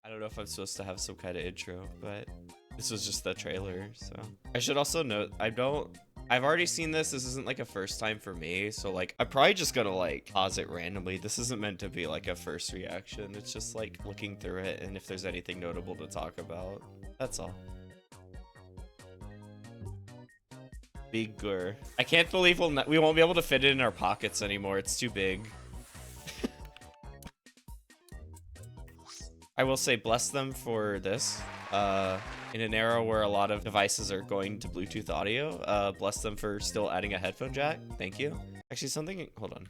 I don't know if I'm supposed to have some kind of intro, but this was just the trailer, so. I should also note, I've already seen this. This isn't like a first time for me, so like I'm probably just gonna like pause it randomly. This isn't meant to be like a first reaction. It's just like looking through it and if there's anything notable to talk about. That's all. Bigger. I can't believe we won't be able to fit it in our pockets anymore. It's too big. I will say bless them for this. In an era where a lot of devices are going to Bluetooth audio, bless them for still adding a headphone jack. Thank you. Actually, something, hold on.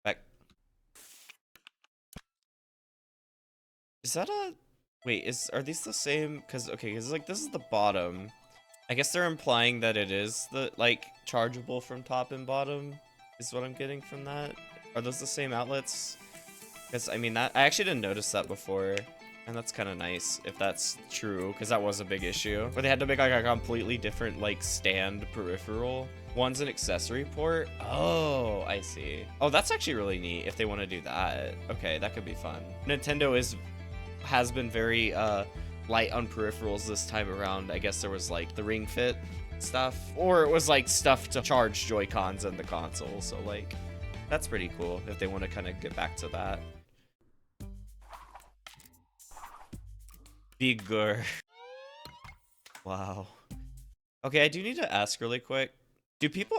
Back. Is that a, wait, are these the same? Cause, okay, cause like this is the bottom. I guess they're implying that it is the, like, chargeable from top and bottom is what I'm getting from that. Are those the same outlets? Because, I mean, I actually didn't notice that before, and that's kind of nice if that's true, because that was a big issue. Where they had to make, like, a completely different, like, stand peripheral. One's an accessory port. Oh, I see. Oh, that's actually really neat if they want to do that. Okay, that could be fun. Nintendo has been very, light on peripherals this time around. I guess there was, like, the Ring Fit stuff, or it was, like, stuff to charge Joy-Cons and the console, so, like, that's pretty cool if they want to kind of get back to that. Bigger. Wow. Okay, I do need to ask really quick.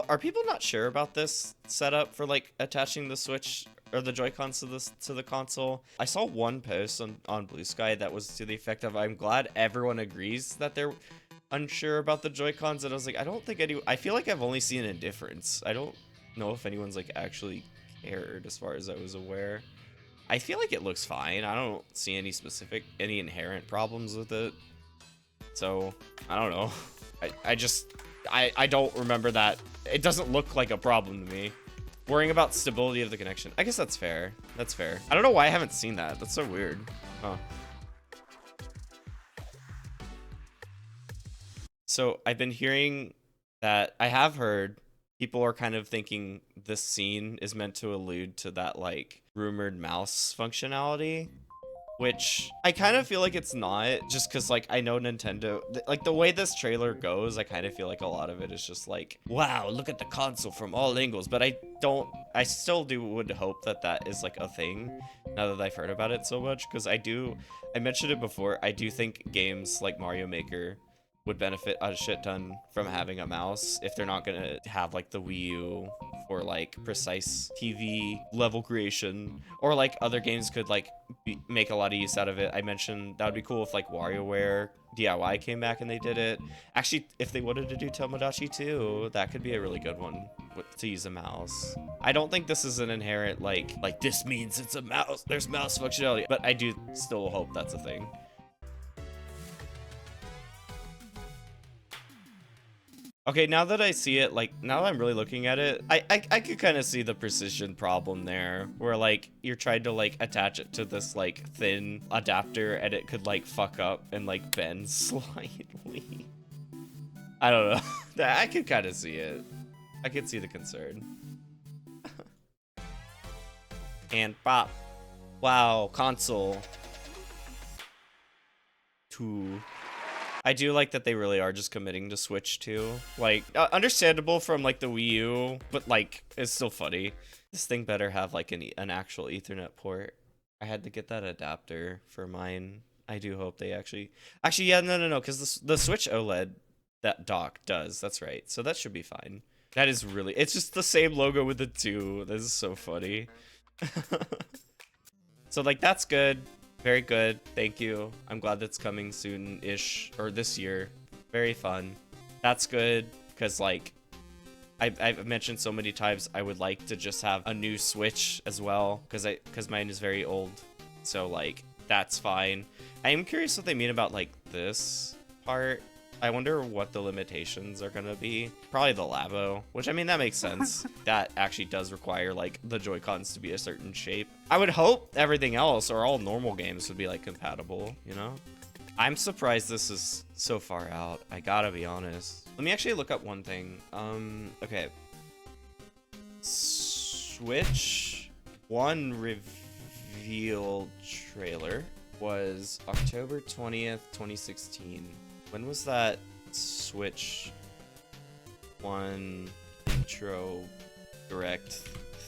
Are people not sure about this setup for like attaching the Switch or the Joy-Cons to the console? I saw one post on Blue Sky that was to the effect of, I'm glad everyone agrees that they're unsure about the Joy-Cons, and I was like, I feel like I've only seen indifference. I don't know if anyone's like actually cared as far as I was aware. I feel like it looks fine. I don't see any inherent problems with it. So, I don't know. I don't remember that. It doesn't look like a problem to me. Worrying about stability of the connection. I guess that's fair. That's fair. I don't know why I haven't seen that. That's so weird. Huh. So, I've been hearing that, I have heard people are kind of thinking this scene is meant to allude to that like rumored mouse functionality, which I kind of feel like it's not, just because like I know Nintendo, like the way this trailer goes, I kind of feel like a lot of it is just like, wow, look at the console from all angles. But I still would hope that that is like a thing now that I've heard about it so much, because I mentioned it before, I do think games like Mario Maker would benefit a shit ton from having a mouse if they're not gonna have like the Wii U for like precise TV level creation, or like other games could like make a lot of use out of it. I mentioned that would be cool if like WarioWare DIY came back and they did it. Actually, if they wanted to do Tomodachi 2, that could be a really good one to use a mouse. I don't think this is an inherent like this means it's a mouse, there's mouse functionality, but I do still hope that's a thing. Okay, now that I see it, like, now that I'm really looking at it, I could kind of see the precision problem there, where, like, you're trying to, like, attach it to this, like, thin adapter, and it could, like, fuck up and, like, bend slightly. I don't know. I could kind of see it. I could see the concern. And pop. Wow, console. 2. I do like that they really are just committing to Switch 2. Like, understandable from, like, the Wii U, but, like, it's still funny. This thing better have, like, an actual Ethernet port. I had to get that adapter for mine. I do hope they actually... Actually, yeah, no, because the Switch OLED, that dock does. That's right. So that should be fine. That is really... It's just the same logo with the 2. This is so funny. So, like, that's good. Very good. Thank you. I'm glad that's coming soon-ish, or this year. Very fun. That's good, because, like, I've mentioned so many times I would like to just have a new Switch as well, because mine is very old. So, like, that's fine. I am curious what they mean about, like, this part. I wonder what the limitations are gonna be. Probably the Labo, which, I mean, that makes sense. That actually does require, like, the Joy-Cons to be a certain shape. I would hope everything else, or all normal games, would be, like, compatible, you know? I'm surprised this is so far out. I gotta be honest. Let me actually look up one thing. Okay. Switch 1 reveal trailer. was October 20th, 2016. When was that Switch One intro direct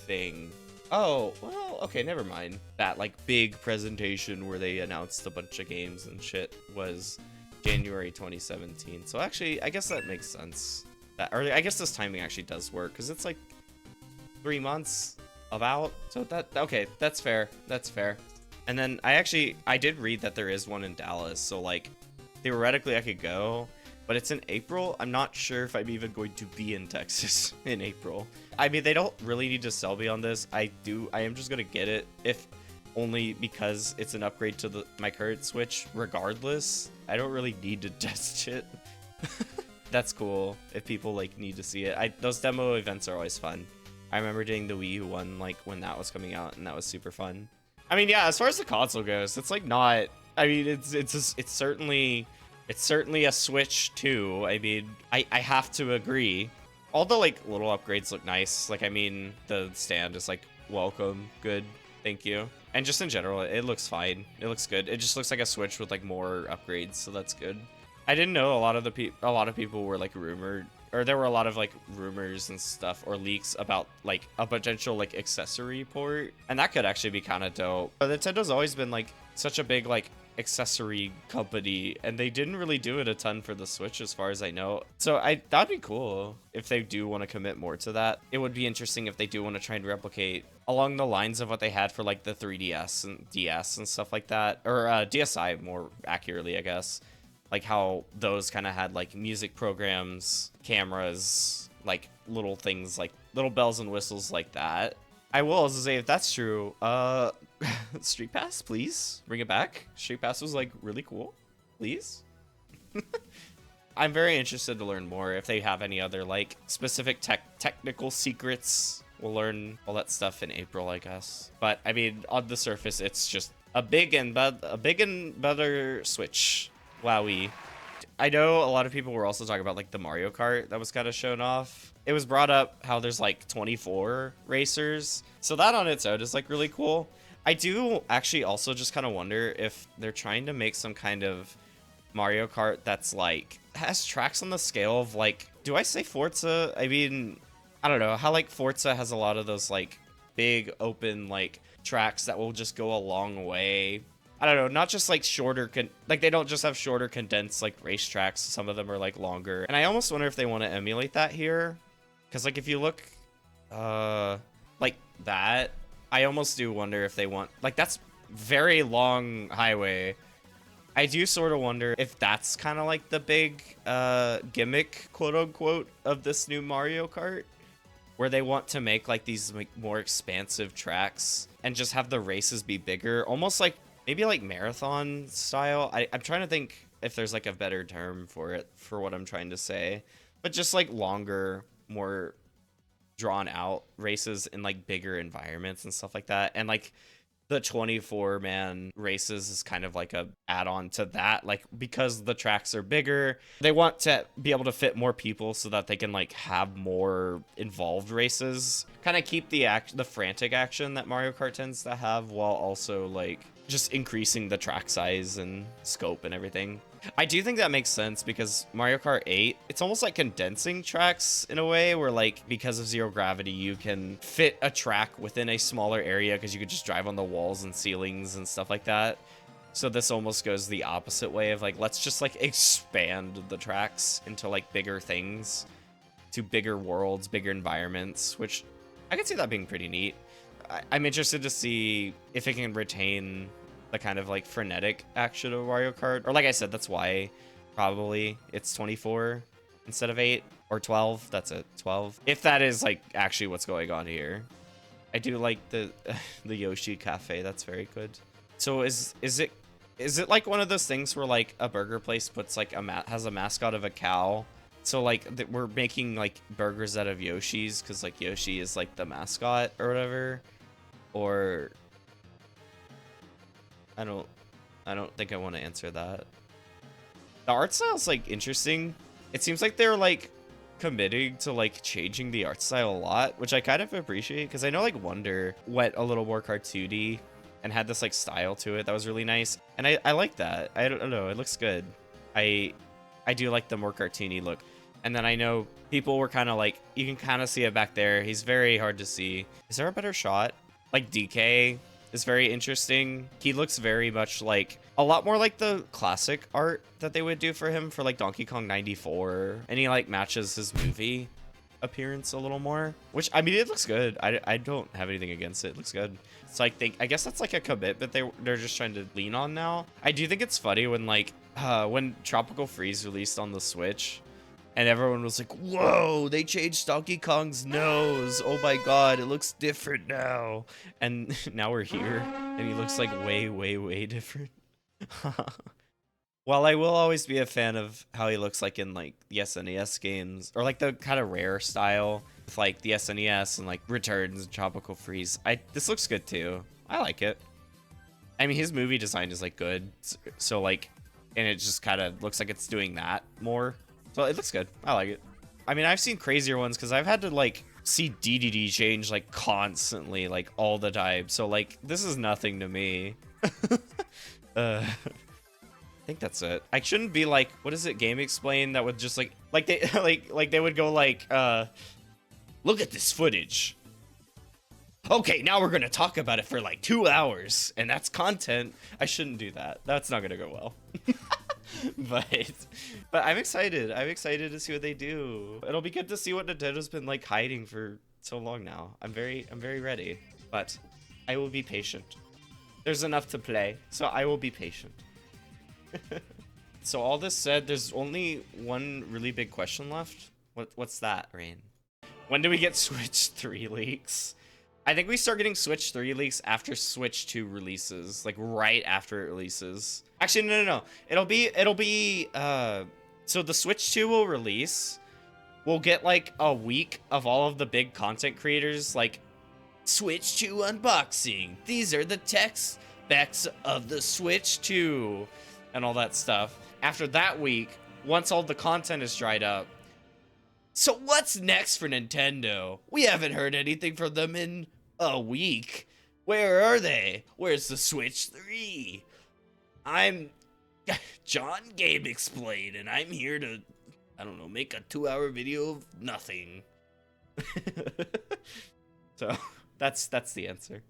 thing? Oh, well, okay, never mind. That like big presentation where they announced a bunch of games and shit was January 2017. So actually, I guess that makes sense. That, or I guess this timing actually does work because it's like 3 months about. So that, okay, that's fair. That's fair. And then I did read that there is one in Dallas. So like theoretically I could go, but it's in April. I'm not sure if I'm even going to be in Texas in April. I mean, they don't really need to sell me on this. I am just gonna get it, if only because it's an upgrade to my current Switch regardless. I don't really need to test it. That's cool if people like need to see it. Those demo events are always fun. I remember doing the Wii U one like when that was coming out, and that was super fun. I mean, yeah, as far as the console goes, it's like not. I mean, it's certainly a Switch 2. I mean, I have to agree. All the like little upgrades look nice. Like, I mean, the stand is like welcome, good, thank you. And just in general, it looks fine. It looks good. It just looks like a Switch with like more upgrades, so that's good. I didn't know a lot of people were like rumored, or there were a lot of like rumors and stuff or leaks about like a potential like accessory port, and that could actually be kind of dope. But Nintendo's always been like such a big like accessory company, and they didn't really do it a ton for the Switch as far as I know. So that'd be cool if they do want to commit more to that. It would be interesting if they do want to try and replicate along the lines of what they had for like the 3DS and DS and stuff like that, or DSi more accurately, I guess. Like how those kind of had like music programs, cameras, like little things, like little bells and whistles like that. I will also say, if that's true, Street Pass, please bring it back. Street Pass was like really cool, please. I'm very interested to learn more if they have any other like specific technical secrets. We'll learn all that stuff in April, I guess. But I mean, on the surface, it's just a big and better Switch. Wowie. I know a lot of people were also talking about like the Mario Kart that was kind of shown off. It was brought up how there's like 24 racers. So that on its own is like really cool. I do actually also just kind of wonder if they're trying to make some kind of Mario Kart that's like has tracks on the scale of like, do I say Forza? I mean, I don't know how like Forza has a lot of those like big open like tracks that will just go a long way. I don't know, not just like shorter, like they don't just have shorter condensed like racetracks. Some of them are like longer. And I almost wonder if they want to emulate that here. Cause like if you look like that, I almost do wonder if they want, like that's very long highway. I do sort of wonder if that's kind of like the big gimmick, quote unquote, of this new Mario Kart, where they want to make like these like more expansive tracks and just have the races be bigger, almost like maybe like marathon style. I'm trying to think if there's like a better term for it, for what I'm trying to say. But just like longer, more drawn out races in like bigger environments and stuff like that. And like the 24-man races is kind of like a add-on to that. Like because the tracks are bigger, they want to be able to fit more people so that they can like have more involved races. Kind of keep the frantic action that Mario Kart tends to have, while also like just increasing the track size and scope and everything. I do think that makes sense because Mario Kart 8, it's almost like condensing tracks in a way where like because of zero gravity, you can fit a track within a smaller area because you could just drive on the walls and ceilings and stuff like that. So this almost goes the opposite way of like, let's just like expand the tracks into like bigger things, to bigger worlds, bigger environments, which I could see that being pretty neat. I'm interested to see if it can retain the kind of like frenetic action of Mario Kart. Or like I said, that's why probably it's 24 instead of 8 or 12. That's it, 12. If that is like actually what's going on here. I do like the Yoshi Cafe. That's very good. So is it like one of those things where like a burger place puts like has a mascot of a cow? So like we're making like burgers out of Yoshis because like Yoshi is like the mascot or whatever. Or I don't think I want to answer that. The art style's like interesting. It seems like they're like committing to like changing the art style a lot, which I kind of appreciate because I know like Wonder went a little more cartoony and had this like style to it that was really nice. And I like that. I don't know, it looks good. I do like the more cartoony look. And then I know people were kind of like, you can kind of see it back there. He's very hard to see. Is there a better shot? Like DK is very interesting. He looks very much like, a lot more like the classic art that they would do for him for like Donkey Kong 94. And he like matches his movie appearance a little more, which I mean, it looks good. I don't have anything against it. It looks good. So I guess that's like a commitment they're just trying to lean on now. I do think it's funny when like when Tropical Freeze released on the Switch, and everyone was like, whoa, they changed Donkey Kong's nose. Oh my god, it looks different now. And now we're here, and he looks like way, way, way different. While I will always be a fan of how he looks like in like the SNES games, or like the kind of rare style with like the SNES and like Returns and Tropical Freeze, this looks good too. I like it. I mean, his movie design is like good, so like, and it just kind of looks like it's doing that more. So it looks good. I like it. I mean, I've seen crazier ones because I've had to like see DDD change like constantly, like all the time. So like, this is nothing to me. I think that's it. I shouldn't be like, what is it, Game Explain, that would just like they like they would go like, look at this footage. Okay, now we're gonna talk about it for like 2 hours, and that's content. I shouldn't do that. That's not gonna go well. but I'm excited. I'm excited to see what they do. It'll be good to see what Nintendo's been like hiding for so long now. I'm very ready, but I will be patient. There's enough to play, so I will be patient. So all this said, there's only one really big question left. What's that, Rain? When do we get Switch 3 leaks? I think we start getting Switch 3 leaks after Switch 2 releases, like right after it releases. Actually, no. It'll be so the Switch 2 will release. We'll get like a week of all of the big content creators, like Switch 2 unboxing. These are the tech specs of the Switch 2 and all that stuff. After that week, once all the content is dried up, so what's next for Nintendo? We haven't heard anything from them in a week. Where are they? Where's the Switch 3? I'm John Game Explain, and I'm here to, I don't know, make a 2-hour video of nothing. So that's the answer.